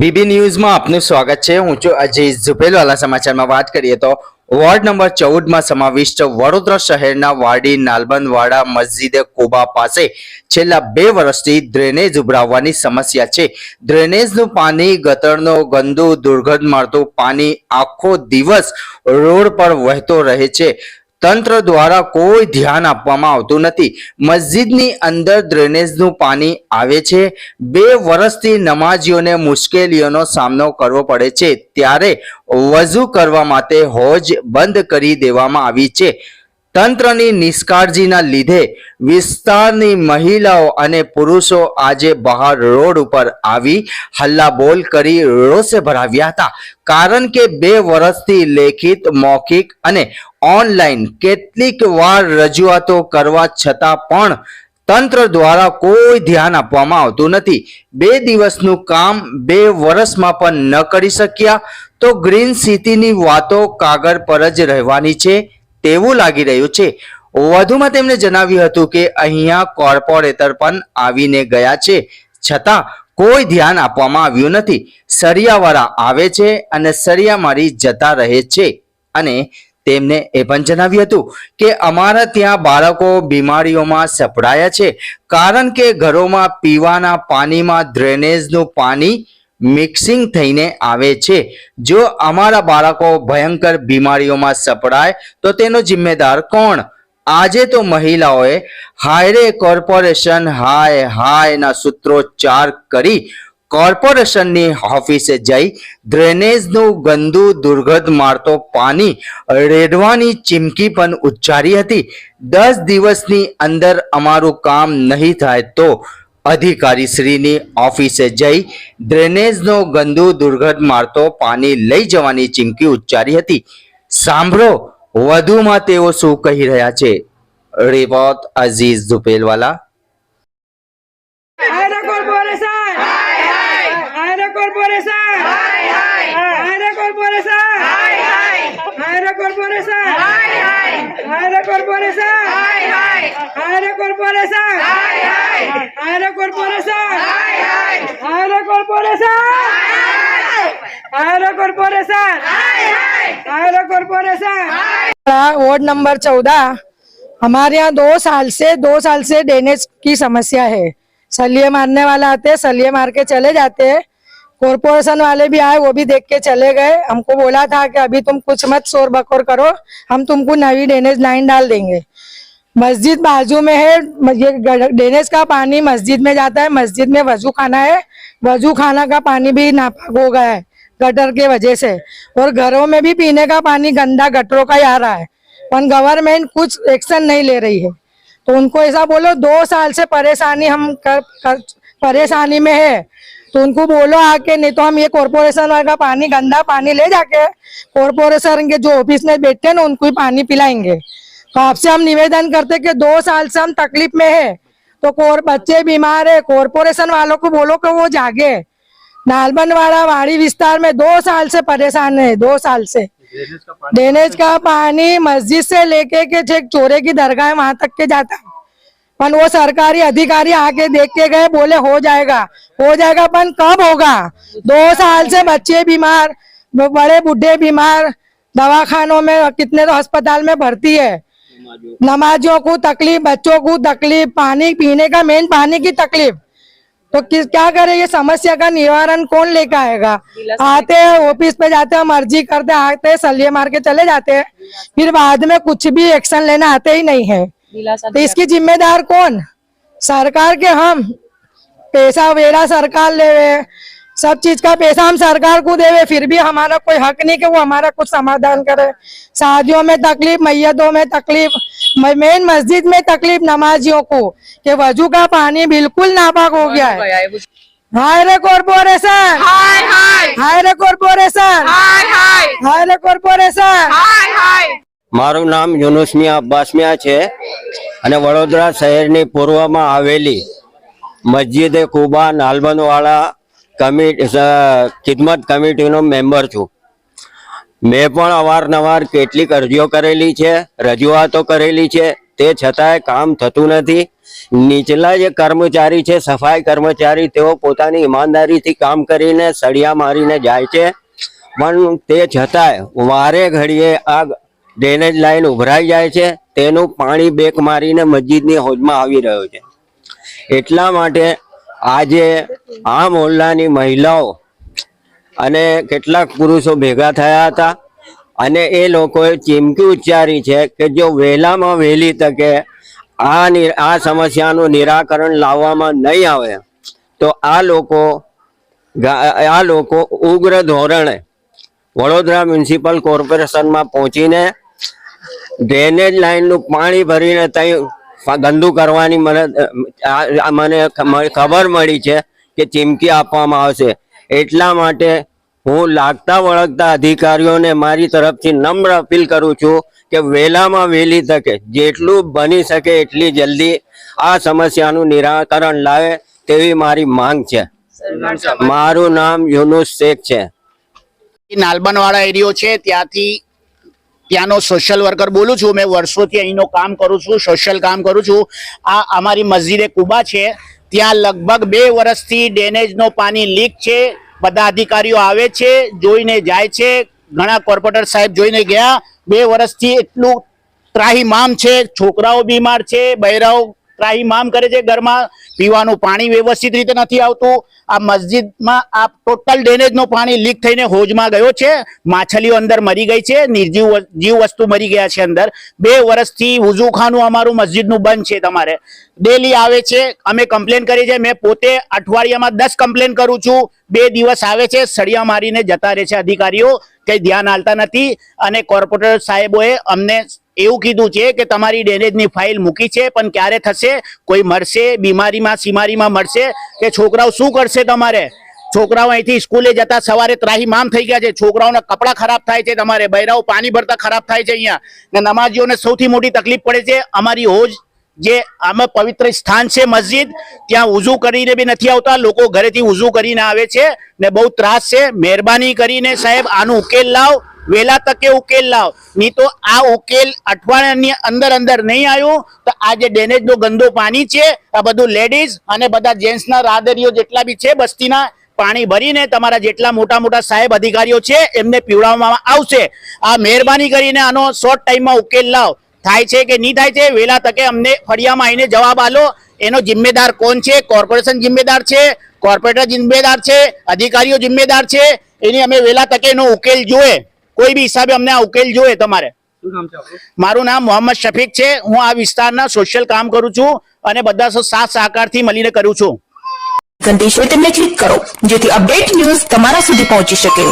BB ન્યૂઝમાં આપનું સ્વાગત છે। હું છું અજીત ઝુપેલવાલા। સમાચારમાં વાત કરીએ તો વોર્ડ નંબર 14માં સમાવિષ્ટ વડોદરા શહેરના વાડી નાલબંધવાડા મસ્જિદે કુબા પાસે છેલ્લા 2 વર્ષથી ડ્રેનેજ ઉભરાવવાની સમસ્યા છે। ડ્રેનેજનું પાણી ગટરનો ગંદુ દુર્ગંધ મારતું પાણી આખો દિવસ રોડ પર વહેતો રહે છે। તંત્ર દ્વારા કોઈ ધ્યાન આપવામાં આવતું નથી। મસ્જિદની અંદર ડ્રેનેજનું પાણી આવે છે। 2 વર્ષથી નમાઝીઓને મુશ્કેલીઓનો સામનો કરવો પડે છે, ત્યારે વઝુ કરવા માટે હોજ બંધ કરી દેવામાં આવી છે। તંત્રની નિષ્કાળજીના લીધે વિસ્તારની મહિલાઓ અને પુરુષો આજે બહાર રોડ ઉપર આવી હલ્લાબોલ કરી રોષ ભરાવ્યા હતા, કારણ કે 2 વર્ષથી લેખિત, મૌખિક અને ઓનલાઈન કેટલીક વાર રજૂઆતો કરવા છતાં પણ તંત્ર દ્વારા કોઈ ધ્યાન આપવામાં આવતું નથી। 2 દિવસનું કામ 2 વર્ષમાં પણ ન કરી શક્યા તો ગ્રીન સિટીની વાતો કાગળ પર જ રહેવાની છે તેવું લાગી રહ્યું છે। વધુમાં તેમણે જણાવ્યું હતું કે અહીંયા કોર્પોરેટર પણ આવીને ગયા છે, છતાં કોઈ ધ્યાન આપવામાં આવ્યું નથી। સરિયાવાળા આવે છે અને સરિયા મારી જતા રહે છે અને તેમને એ પણ જણાવ્યું હતું કે અમારા ત્યાં બાળકો બીમારીઓમાં સપડાયા છે, કારણ કે ઘરોમાં પીવાના પાણીમાં ડ્રેનેજનું પાણી મિક્સિંગ થઈને આવે છે। જો અમારા બાળકો ભયંકર બીમારીઓમાં સપડાય તો તેનો જિમ્મેદાર કોણ? આજે તો મહિલાઓએ હાયરે કોર્પોરેશન હાય ના સૂત્રોચ્ચાર કરી કોર્પોરેશનની ઓફિસે જઈ ડ્રેનેજનું ગંદુ દુર્ગંધ મારતો પાણી રેડવાની ચીમકી પણ ઉચ્ચારી હતી। 10 દિવસની અંદર અમારું કામ નહીં થાય તો અધિકારીશ્રીની ઓફિસે જઈ ડ્રેનેજનો ગંદુ દુર્ગંધ મારતો પાણી લઈ જવાની ચીમકી ઉચ્ચારી હતી। સાંભળો વધુમાં તેઓ શું કહી રહ્યા છે। Report Aziz Zupelwala. Ward number 14 हमारे यहाँ 2 साल से ड्रेनेज की समस्या है। सलिए मारने वाला आते, सलिए मार के चले जाते। कॉर्पोरेशन वाले भी आए, वो भी देख के चले गए। हमको बोला था कि अभी तुम कुछ मत शोर बकोर करो, हम तुमको नई ड्रेनेज लाइन डाल देंगे। मस्जिद बाजू में है, ये ड्रेनेज का पानी मस्जिद में जाता है। मस्जिद में वजू खाना है, वजू खाना का पानी भी नापाक हो गया है गटर के वजह से, और घरों में भी पीने का पानी गंदा गटरों का ही आ रहा है, पर गवर्नमेंट कुछ एक्शन नहीं ले रही है। तो उनको ऐसा बोलो 2 साल से परेशानी हम परेशानी में है, तो उनको बोलो आके, नहीं तो हम ये कॉर्पोरेशन वाला पानी गंदा पानी ले जाके कॉर्पोरेशन के जो ऑफिस में बैठे हैं ना उनको ही पानी पिलाएंगे। तो आपसे हम निवेदन करते कि 2 साल से हम तकलीफ में है, तो बच्चे बीमार है, कॉर्पोरेशन वालों को बोलो कि वो जागे। नालबंधवाड़ा वाड़ी विस्तार में 2 साल से परेशान है। 2 साल से ड्रेनेज का पानी मस्जिद से लेके के छेक चोरे की दरगाह वहां तक के जाता, पर वो सरकारी अधिकारी आके देख के गए, बोले हो जाएगा, पर कब होगा? 2 साल से बच्चे बीमार, बड़े बूढ़े बीमार, दवाखानों में कितने तो अस्पताल में भर्ती है। नमाजियों को तकलीफ, बच्चों को तकलीफ, पानी पीने का मेन पानी की तकलीफ। तो क्या करे? ये समस्या का निवारण कौन लेकर आएगा? आते हैं ऑफिस पे, जाते हैं, मर्जी करते, आते हैं, सलिए मार के चले जाते हैं, फिर बाद में कुछ भी एक्शन लेना आते ही नहीं है। तो इसकी जिम्मेदार कौन? सरकार के हम पैसा वेरा सरकार ले, सब चीज का पैसा हम सरकार को देवे, फिर भी हमारा कोई हक नहीं कि वो हमारा कुछ समाधान करे। शादियों में तकलीफ, मैयतों में तकलीफ, मेन मस्जिद में तकलीफ नमाजियों को कि वजू का पानी बिल्कुल नापाक हो गया है। हाय रे कॉर्पोरेशन, हाय रे कॉर्पोरेशन, हाय रे कॉर्पोरेशन। મારું નામ યુનુસ મિયા અબ્બાસ મિયા છે અને વડોદરા શહેરની પૂર્વમાં આવેલી મસ્જિદે કુબા નાલબંધવાળા ખિદમત કમિટીનો મેમ્બર છું। મેં પણ અવારનવાર કેટલીક અરજીઓ કરેલી છે, રજૂઆતો કરેલી છે, તે છતાંય કામ થતું નથી. નીચલા જે કર્મચારી છે, સફાઈ કર્મચારી, તેઓ પોતાની ઈમાનદારીથી કામ કરીને સળિયા મારીને જાય છે, પણ તે છતાંય વારે ઘડીએ આ ડ્રેનેજ લાઈન ઉભરાઈ જાય છે. તેનું પાણી બેક મારીને મસ્જિદની હોજમાં આવી રહ્યું છે. એટલા માટે આજે આ મોહલ્લાની મહિલાઓ અને કેટલાક પુરુષો ભેગા થયા હતા અને એ લોકોએ ચીમકી ઉચ્ચારી છે કે જો વહેલામાં વહેલી તકે આ સમસ્યાનું નિરાકરણ લાવવામાં નહીં આવે તો આ લોકો ઉગ્ર ધોરણે વડોદરા મ્યુનિસિપલ કોર્પોરેશનમાં પહોંચીને ડ્રેનેજ લાઈનનું પાણી ભરીને ત્યાં ગંદુ કરવાની મને ખબર મળી છે કે ચીમકી આપવામાં આવશે. એટલા માટે હું લાગતા વળગતા અધિકારીઓને મારી તરફથી નમ્ર અપીલ કરું છું કે વહેલામાં વહેલી તકે જેટલું બની શકે એટલી જલ્દી આ સમસ્યાનું નિરાકરણ લાવે તેવી મારી માંગ છે. મારું નામ યુનુસ શેખ છે. નાલબનવાડા એરિયો છે, ત્યાંનો સોશિયલ વર્કર બોલું છું. મેં વર્ષોથી અહીંનો કામ કરું છું, સોશિયલ કામ કરું છું. આ અમારી મસ્જિદે કુબા છે, ત્યાં લગભગ 2 વર્ષથી ડ્રેનેજનો પાણી લીક છે. બધા અધિકારીઓ આવે છે, જોઈને જાય છે. ઘણા કોર્પોરેટર સાહેબ જોઈને ગયા. 2 વર્ષથી એટલું ત્રાહીમામ છે. છોકરાઓ બીમાર છે, બૈરાઓ ત્રાહીમામ કરે છે. ઘરમાં પીવાનું પાણી વ્યવસ્થિત રીતે નથી આવતું. આ મસ્જિદમાં આ ટોટલ ડ્રેનેજનો પાણી લીક થઈને હોજમાં ગયો છે. માછલીઓ અંદર મરી ગઈ છે, જીવ વસ્તુ મરી ગયા છે અંદર. 2 વર્ષથી વુઝુખાનું અમારું મસ્જિદનું બંધ છે. તમારે ડેલી આવે છે, અમે કમ્પ્લેન કરી છે. મેં પોતે અઠવાડિયામાં 10 કમ્પ્લેન કરું છું. 2 દિવસ આવે છે, સળિયા મારીને જતા રહે છે અધિકારીઓ, કઈ ધ્યાન આલતા નથી. અને કોર્પોરેટર સાહેબોએ અમને એવું કીધું છે કે તમારી ડ્રેનેજની ફાઇલ મૂકી છે, પણ ક્યારે થશે? કોઈ મરશે, બીમારીમાં સીમારીમાં મરશે કે છોકરાઓ શું કરશે? તમારે છોકરાઓ અહીંથી સ્કૂલે જતા સવારે ત્રાહીમામ થઈ ગયા છે. છોકરાઓના કપડાં ખરાબ થાય છે, તમારે બૈરાઓ પાણી ભરતા ખરાબ થાય છે અહીંયા. ને નમાજીઓને સૌથી મોટી તકલીફ પડે છે. અમારી હોજ જે આમાં પવિત્ર સ્થાન છે મસ્જિદ, ત્યાં ઉઝુ કરીને બી નથી આવતા. લોકો ઘરેથી ઉઝુ કરીને આવે છે ને બહુ ત્રાસ છે. મહેરબાની કરીને સાહેબ આનો ઉકેલ લાવ, વહેલા તકે ઉકેલ લાવ. નહીં તો આ ઉકેલ અઠવાડિયાની અંદર નહીં આવ્યું તો આ જે ડ્રેનેજનો ગંદો પાણી છે, આ બધું લેડીઝ અને બધા જેન્ટ્સના રાહદારીઓ જેટલા બી છે બસ્તીના, પાણી ભરીને તમારા જેટલા મોટા મોટા સાહેબ અધિકારીઓ છે એમને પીવડાવવામાં આવશે. આ મહેરબાની કરીને આનો શોર્ટ ટાઈમમાં ઉકેલ લાવ. થાય છે કે નહીં થાય છે, વહેલા તકે અમને ફળિયામાં આવીને જવાબ આલો. એનો જિમ્મેદાર કોણ છે? કોર્પોરેશન જિમ્મેદાર છે, કોર્પોરેટર જિમ્મેદાર છે, અધિકારીઓ જિમ્મેદાર છે. એની અમે વહેલા તકે એનો ઉકેલ જોઈએ. કોઈ બી હિસાબે અમને આ ઉકેલ જોઈએ તમારે. મારું નામ મોહમ્મદ શફીક છે. હું આ વિસ્તારના સોશિયલ કામ કરું છું અને બધા સાથ સહકારથી મળીને કરું છું. ઘંટી છે તેમને ક્લિક કરો જેથી અપડેટ ન્યૂઝ તમારા સુધી પહોંચી શકે.